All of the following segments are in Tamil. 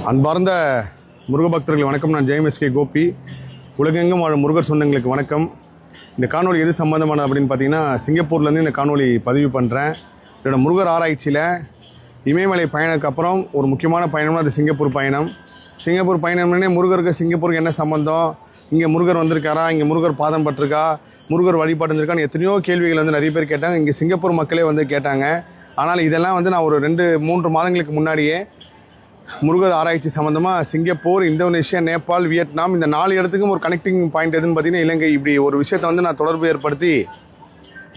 அன்பார்ந்த முருக பக்தர்கள் வணக்கம். நான் ஜெயம்எஸ்கே கோபி. உலகெங்கும் வாழும் முருகர் சொந்தங்களுக்கு வணக்கம். இந்த காணொலி எது சம்பந்தமானது அப்படின்னு பார்த்தீங்கன்னா, சிங்கப்பூர்லேருந்து இந்த காணொலி பதிவு பண்ணுறேன். என்னோடய முருகர் ஆராய்ச்சியில் இமயமலை பயணத்துக்கு அப்புறம் ஒரு முக்கியமான பயணம்னா அது சிங்கப்பூர் பயணம். சிங்கப்பூர் பயணம்னே முருகருக்கு சிங்கப்பூருக்கு என்ன சம்பந்தம், இங்கே முருகர் வந்திருக்காரா, இங்கே முருகர் பாதம் பட்டிருக்கா, முருகர் வழிபாடு இருந்திருக்கான்னு எத்தனையோ கேள்விகள் வந்து நிறைய பேர் கேட்டாங்க. இங்கே சிங்கப்பூர் மக்களே வந்து கேட்டாங்க. ஆனால் இதெல்லாம் வந்து நான் ஒரு 2-3 மாதங்களுக்கு முன்னாடியே முருகர் ஆராய்ச்சி சம்மந்தமாக சிங்கப்பூர், இந்தோனேஷியா, நேபாள், வியட்நாம் இந்த 4 இடத்துக்கும் ஒரு கனெக்டிங் பாயிண்ட் எதுன்னு பார்த்தீங்கன்னா இலங்கை. இப்படி ஒரு விஷயத்தை வந்து நான் தொடர்பு ஏற்படுத்தி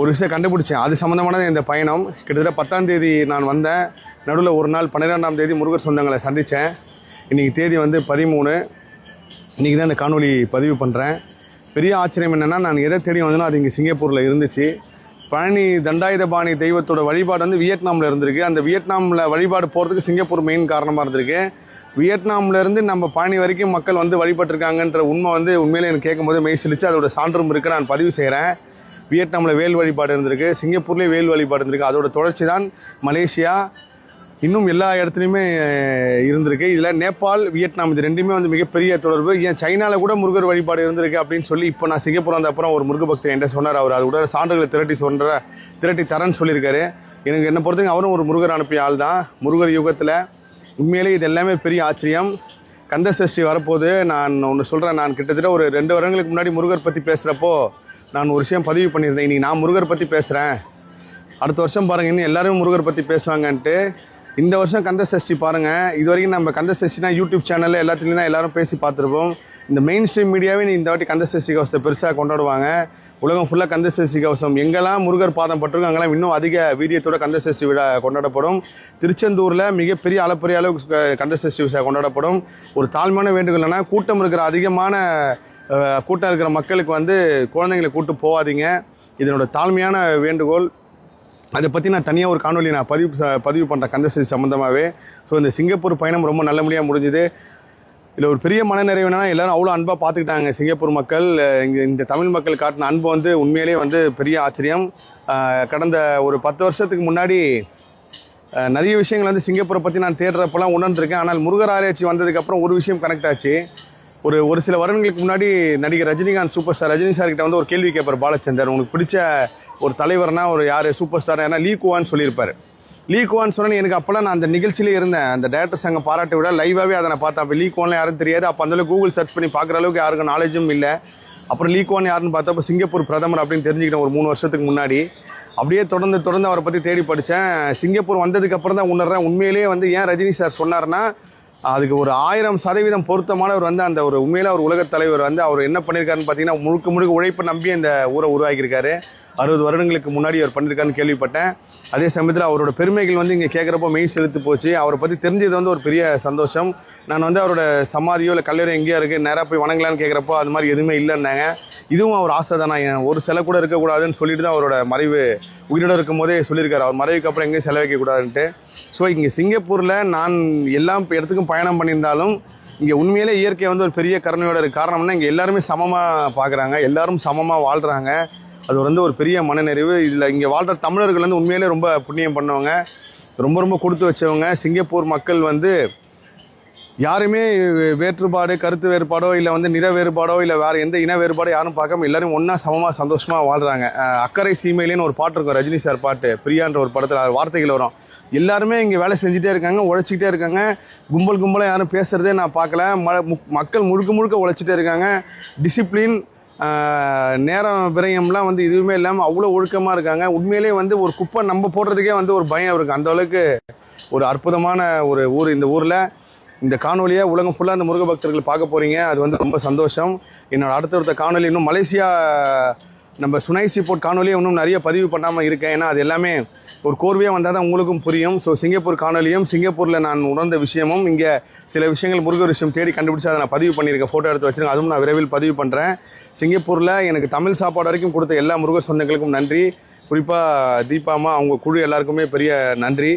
ஒரு விஷயம் கண்டுபிடிச்சேன். அது சம்மந்தமானது இந்த பயணம். கிட்டத்தட்ட 10ஆம் தேதி நான் வந்தேன். நடுவில் ஒரு நாள் 12ஆம் தேதி முருகர் சொந்தங்களை சந்தித்தேன். இன்றைக்கி தேதி வந்து 13. இன்றைக்கி தான் இந்த காணொலி பதிவு பண்ணுறேன். பெரிய ஆச்சரியம் என்னென்னா, நான் எதை தேடி வந்தேனோ அது இங்கே சிங்கப்பூரில் இருந்துச்சு. பழனி தண்டாயுதபாணி தெய்வத்தோட வழிபாடு வந்து வியட்நாமில் இருந்திருக்கு. அந்த வியட்நாமில் வழிபாடு போகிறதுக்கு சிங்கப்பூர் மெயின் காரணமாக இருந்திருக்கு. வியட்நாம்லேருந்து நம்ம பழனி வரைக்கும் மக்கள் வந்து வழிபட்டிருக்காங்கன்ற உண்மை வந்து உண்மையிலே எனக்கு கேட்கும்போது மெய் சிலிச்சு. அதோட சான்றும் இருக்குது, நான் பதிவு செய்கிறேன். வியட்நாமில் வேல் வழிபாடு இருந்திருக்கு, சிங்கப்பூர்லேயே வேல் வழிபாடு இருந்திருக்கு. அதோட தொடர்ச்சி தான் மலேசியா, இன்னும் எல்லா இடத்துலையுமே இருந்திருக்கு. இதில் நேபாள், வியட்நாம் இது ரெண்டுமே வந்து மிகப்பெரிய தொடர்பு. ஏன் சைனாவில் கூட முருகர் வழிபாடு இருந்திருக்கு அப்படின்னு சொல்லி இப்போ நான் சிங்கப்பூர் வந்த அப்புறம் ஒரு முருக பக்தர் என்கிட்ட சொன்னார். அவர் அது கூட சான்றுகளை திரட்டி தரேன்னு சொல்லியிருக்காரு. எனக்கு என்னை பொறுத்தவரைக்கும் அவரும் ஒரு முருகர் அனுப்பிய ஆள் தான். முருகர் யுகத்தில் உண்மையிலே இது எல்லாமே பெரிய ஆச்சரியம். கந்த சஷ்டி வரப்போது. நான் ஒன்று சொல்கிறேன். நான் கிட்டத்தட்ட ஒரு 2 வருடங்களுக்கு முன்னாடி முருகர் பற்றி பேசுகிறப்போ நான் ஒரு விஷயம் பதிவு பண்ணியிருந்தேன். இன்றைக்கி நான் முருகர் பற்றி பேசுகிறேன், அடுத்த வருஷம் பாருங்கள் இன்னும் எல்லாருமே முருகர் பற்றி பேசுவாங்கன்ட்டு. இந்த வருஷம் கந்த சஷ்டி பாருங்கள். இது வரைக்கும் நம்ம கந்த சஷ்டினா யூடியூப் சேனலில் எல்லாத்துலேயும் தான் எல்லோரும் பேசி பார்த்துருப்போம். இந்த மெயின் ஸ்ட்ரீம் மீடியாவே இந்த வாட்டி கந்த சஷ்டி கவசத்தை பெருசாக கொண்டாடுவாங்க. உலகம் ஃபுல்லாக கந்த சஷ்டி கவசம் எங்கெல்லாம் முருகர் பாதம் பட்டிருக்கும் அங்கெல்லாம் இன்னும் அதிக வீரியத்தோட கந்த சஷ்டி விழா கொண்டாடப்படும். திருச்செந்தூரில் மிகப்பெரிய அளப்பரிய அளவுக்கு கந்த சஷ்டி விழா கொண்டாடப்படும். ஒரு தாழ்மையான வேண்டுகோள்னா, கூட்டம் இருக்கிற அதிகமான கூட்டம் இருக்கிற மக்களுக்கு வந்து குழந்தைங்களை கூட்டு போகாதீங்க. இதனோட தாழ்மையான வேண்டுகோள். அதை பற்றி நான் தனியாக ஒரு காணொலி நான் பதிவு பண்ணுறேன் கந்த சஷ்டி சம்மந்தமாகவே. ஸோ இந்த சிங்கப்பூர் பயணம் ரொம்ப நல்லபடியாக முடிஞ்சுது. இதில் ஒரு பெரிய மனநிறைவு என்னன்னா, எல்லோரும் அவ்வளோ அன்பாக பார்த்துக்கிட்டாங்க சிங்கப்பூர் மக்கள். இங்கே இந்த தமிழ் மக்கள் காட்டின அன்பு வந்து உண்மையிலே வந்து பெரிய ஆச்சரியம். கடந்த ஒரு 10 வருஷத்துக்கு முன்னாடி நிறைய விஷயங்கள் வந்து சிங்கப்பூரை பற்றி நான் தேடுறப்பெல்லாம் உணர்ந்திருக்கேன். ஆனால் முருகர் ஆராய்ச்சி வந்ததுக்கப்புறம் ஒரு விஷயம் கனெக்ட் ஆச்சு. ஒரு சில வருடங்களுக்கு முன்னாடி நடிகர் ரஜினிகாந்த் சூப்பர் ஸ்டார் ரஜினி சார்கிட்ட வந்து ஒரு கேள்வி கேட்பார் பாலச்சந்தர், உங்களுக்கு பிடிச்ச ஒரு தலைவர்னா ஒரு யார் சூப்பர் ஸ்டார் யாருன்னா லீ குவான்னு சொல்லியிருப்பார். லீ குவான்னு சொன்னால் எனக்கு அப்போல்லாம் நான் அந்த நிகழ்ச்சியிலே இருந்தேன். அந்த டேரக்டர் சங்க பாராட்டி விட லைவாகவே அதை நான் பார்த்தேன். அப்போ லீ குவான்லாம் யாரும் தெரியாது. அப்போ அந்தளவுக்கு கூகுள் சர்ச் பண்ணி பார்க்குற அளவுக்கு யாருக்கும் நாலேஜும் இல்லை. அப்புறம் லீ குவான் யாருன்னு பார்த்தப்போ சிங்கப்பூர் பிரதமர் அப்படின்னு தெரிஞ்சுக்கிட்டேன் ஒரு 3 வருஷத்துக்கு முன்னாடி. அப்படியே தொடர்ந்து அவரை பற்றி தேடி படித்தேன். சிங்கப்பூர் வந்ததுக்கப்புறம் தான் உணர்றேன் உண்மையிலேயே வந்து ஏன் ரஜினி சார் சொன்னார்னா, அதுக்கு ஒரு 1000% பொருத்தமானவர் வந்து அந்த ஒரு உண்மையில ஒரு உலகத் தலைவர் வந்து அவர் என்ன பண்ணியிருக்காருன்னு பார்த்தீங்கன்னா, முழுக்க உழைப்பு நம்பி இந்த ஊரை உருவாக்கியிருக்காரு. 60 வருடங்களுக்கு முன்னாடி அவர் பண்ணியிருக்காருன்னு கேள்விப்பட்டேன். அதே சமயத்தில் அவரோட பெருமைகள் வந்து இங்கே கேட்குறப்போ மெய் செலுத்து போச்சு. அவரை பற்றி தெரிஞ்சது வந்து ஒரு பெரிய சந்தோஷம். நான் வந்து அவரோட சமாதியோ இல்லை கல்லறை எங்கேயோ இருக்குது நேராக போய் வணங்கலான்னு கேட்குறப்போ அது மாதிரி எதுவுமே இல்லைன்னாங்க. இதுவும் அவர் ஆசை தானே, ஒரு சிலை கூட இருக்கக்கூடாதுன்னு சொல்லிட்டு தான் அவரோட மறைவு உயிரோடு இருக்கும் போதே சொல்லியிருக்காரு. அவர் மறைவுக்கு அப்புறம் எங்கேயும் செலவு வைக்கக்கூடாதுன்ட்டு. ஸோ இங்கே சிங்கப்பூரில் நான் எல்லா இடத்துக்கும் பயணம் பண்ணியிருந்தாலும் இங்கே உண்மையிலே இயற்கை வந்து ஒரு பெரிய கருணையோட இருக்குது. காரணம்னா இங்கே எல்லாருமே சமமாக பார்க்குறாங்க, எல்லாரும் சமமாக வாழ்கிறாங்க. அது வந்து ஒரு பெரிய மனநிறைவு. இதில் இங்கே வாழ்கிற தமிழர்கள் வந்து உண்மையிலே ரொம்ப புண்ணியம் பண்ணவங்க, ரொம்ப கொடுத்து வச்சவங்க. சிங்கப்பூர் மக்கள் வந்து யாருமே வேறுபாடு கருத்து வேறுபாடோ இல்லை வந்து நிற வேறுபாடோ இல்லை வேறு எந்த இன வேறுபாடோ யாரும் பார்க்காம எல்லாரும் ஒன்றா சமமாக சந்தோஷமாக வாழ்கிறாங்க. அக்கறை சீமையிலேன்னு ஒரு பாட்டு இருக்கும், ரஜினி சார் பாட்டு, பிரியான்ற ஒரு படத்தில் வார்த்தைகள் வரும். எல்லாருமே இங்கே வேலை செஞ்சுட்டே இருக்காங்க, உழைச்சிக்கிட்டே இருக்காங்க. கும்பலாக யாரும் பேசுகிறதே நான் பார்க்கல. மக்கள் முழுக்க உழைச்சிட்டே இருக்காங்க. டிசிப்ளின், நேரம் விரயம்லாம் வந்து இதுவுமே இல்லாமல் அவ்வளோ ஒழுக்கமாக இருக்காங்க. உண்மையிலே வந்து ஒரு குப்பை நம்ம போடுறதுக்கே வந்து ஒரு பயம் இருக்குது. அந்தளவுக்கு ஒரு அற்புதமான ஒரு ஊர் இந்த ஊரில். இந்த காணொலியை உலகம் ஃபுல்லாக அந்த முருக பக்தர்கள் பார்க்க போகிறீங்க. அது வந்து ரொம்ப சந்தோஷம். என்னோட அடுத்த காணொலி இன்னும் மலேசியா நம்ம சுனைசி போர்ட் காணொலியை இன்னும் நிறைய பதிவு பண்ணாமல் இருக்கேன். ஏன்னா அது எல்லாமே ஒரு கோர்வையாக வந்தால் தான் உங்களுக்கும் புரியும். ஸோ சிங்கப்பூர் காணொலியும் சிங்கப்பூரில் நான் உணர்ந்த விஷயமும் இங்கே சில விஷயங்கள் முருகர் விஷயம் தேடி கண்டுபிடிச்சி அதை நான் பதிவு பண்ணியிருக்கேன், ஃபோட்டோ எடுத்து வச்சுருக்கேன். அதுவும் நான் விரைவில் பதிவு பண்ணுறேன். சிங்கப்பூரில் எனக்கு தமிழ் சாப்பாடு வரைக்கும் கொடுத்த எல்லா முருகர் சொந்தங்களுக்கும் நன்றி. குறிப்பாக தீபாமா அவங்க குழு எல்லாருக்குமே பெரிய நன்றி.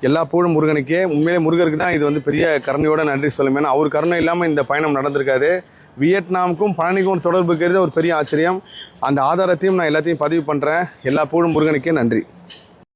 எல்லா புகழும் முருகனுக்கே. உண்மையிலே முருகருக்கு தான் இது வந்து பெரிய கருணையோட நன்றி சொல்லும். ஏன்னா அவர் கருணை இல்லாமல் இந்த பயணம் நடந்திருக்காது. வியட்நாமுக்கும் பழனிக்கும் தொடர்பு இருக்கிறது ஒரு பெரிய ஆச்சரியம். அந்த ஆதாரத்தையும் நான் எல்லாத்தையும் பதிவு பண்ணுறேன். எல்லா புகழும் முருகனுக்கே. நன்றி.